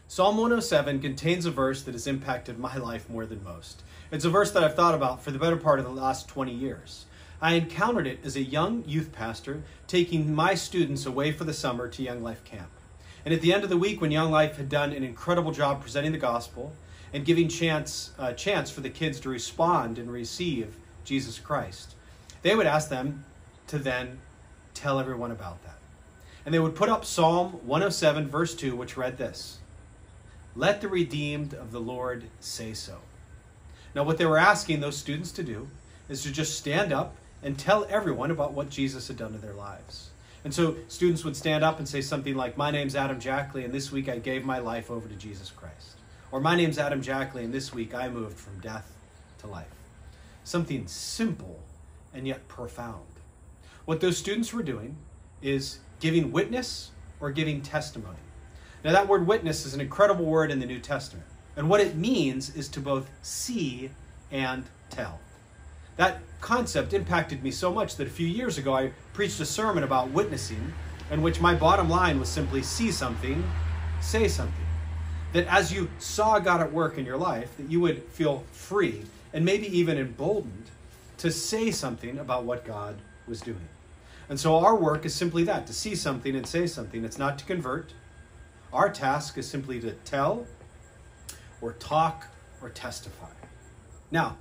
Psalm 107 contains a verse that has impacted my life more than most. It's a verse that I've thought about for the better part of the last 20 years. I encountered it as a young youth pastor taking my students away for the summer to Young Life Camp. And at the end of the week, when Young Life had done an incredible job presenting the gospel and giving a chance for the kids to respond and receive Jesus Christ, they would ask them to then tell everyone about that. And they would put up Psalm 107, verse 2, which read this: "Let the redeemed of the Lord say so." Now, what they were asking those students to do is to just stand up and tell everyone about what Jesus had done in their lives. And so students would stand up and say something like, "My name's Adam Jackley, and this week I gave my life over to Jesus Christ." Or, "My name's Adam Jackley, and this week I moved from death to life." Something simple and yet profound. What those students were doing is giving witness or giving testimony. Now, that word witness is an incredible word in the New Testament. And what it means is to both see and tell. That concept impacted me so much that a few years ago I preached a sermon about witnessing, in which my bottom line was simply see something, say something. That as you saw God at work in your life, that you would feel free and maybe even emboldened to say something about what God was doing. And so our work is simply that, to see something and say something. It's not to convert. Our task is simply to tell or talk or testify. Now,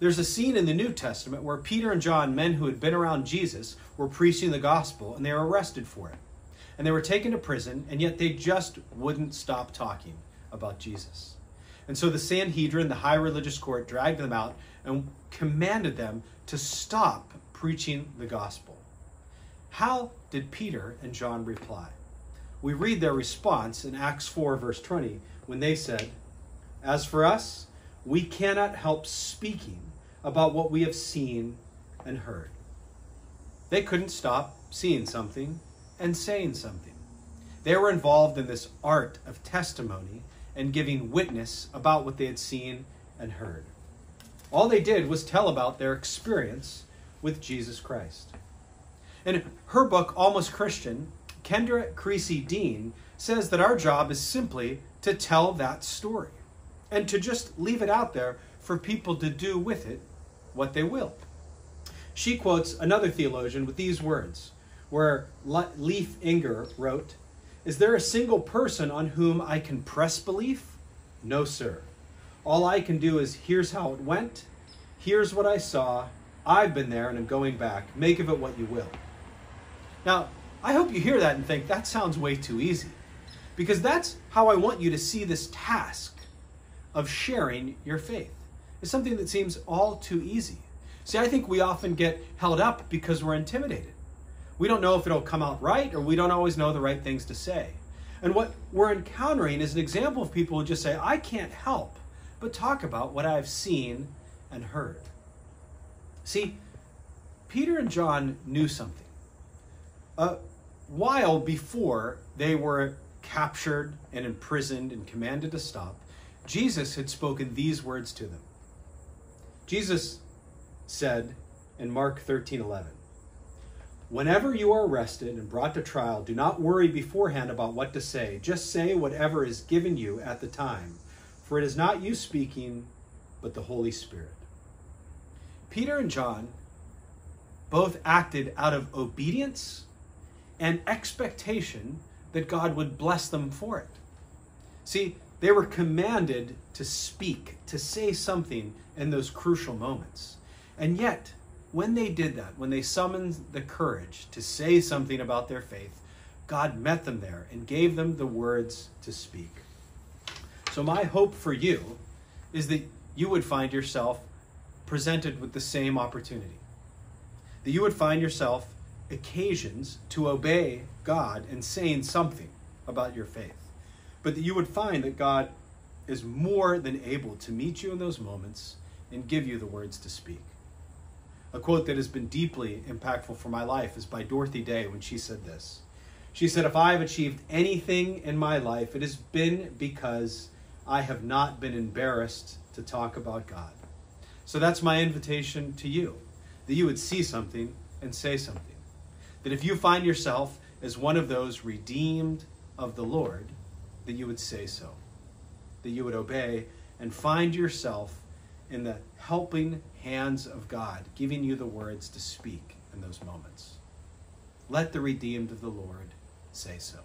there's a scene in the New Testament where Peter and John, men who had been around Jesus, were preaching the gospel, and they were arrested for it. And they were taken to prison, and yet they just wouldn't stop talking about Jesus. And so the Sanhedrin, the high religious court, dragged them out and commanded them to stop preaching the gospel. How did Peter and John reply? We read their response in Acts 4, verse 20, when they said, "As for us, we cannot help speaking about what we have seen and heard." They couldn't stop seeing something and saying something. They were involved in this art of testimony and giving witness about what they had seen and heard. All they did was tell about their experience with Jesus Christ. In her book, Almost Christian, Kendra Creasy Dean says that our job is simply to tell that story and to just leave it out there for people to do with it what they will. She quotes another theologian with these words, where Leif Inger wrote, "Is there a single person on whom I can press belief? No, sir. All I can do is, here's how it went, here's what I saw, I've been there and I'm going back, make of it what you will." Now, I hope you hear that and think, that sounds way too easy. Because that's how I want you to see this task of sharing your faith. It's something that seems all too easy. See, I think we often get held up because we're intimidated. We don't know if it'll come out right, or we don't always know the right things to say. And what we're encountering is an example of people who just say, "I can't help but talk about what I've seen and heard." See, Peter and John knew something. A while before they were captured and imprisoned and commanded to stop, Jesus had spoken these words to them. Jesus said in Mark 13:11, "Whenever you are arrested and brought to trial, do not worry beforehand about what to say. Just say whatever is given you at the time, for it is not you speaking, but the Holy Spirit." Peter and John both acted out of obedience and expectation that God would bless them for it. See, they were commanded to speak, to say something in those crucial moments. And yet, when they did that, when they summoned the courage to say something about their faith, God met them there and gave them the words to speak. So my hope for you is that you would find yourself presented with the same opportunity. That you would find yourself occasions to obey God in saying something about your faith. But that you would find that God is more than able to meet you in those moments and give you the words to speak. A quote that has been deeply impactful for my life is by Dorothy Day when she said this. She said, "If I have achieved anything in my life, it has been because I have not been embarrassed to talk about God." So that's my invitation to you, that you would see something and say something. That if you find yourself as one of those redeemed of the Lord, that you would say so, that you would obey and find yourself in the helping hands of God, giving you the words to speak in those moments. Let the redeemed of the Lord say so.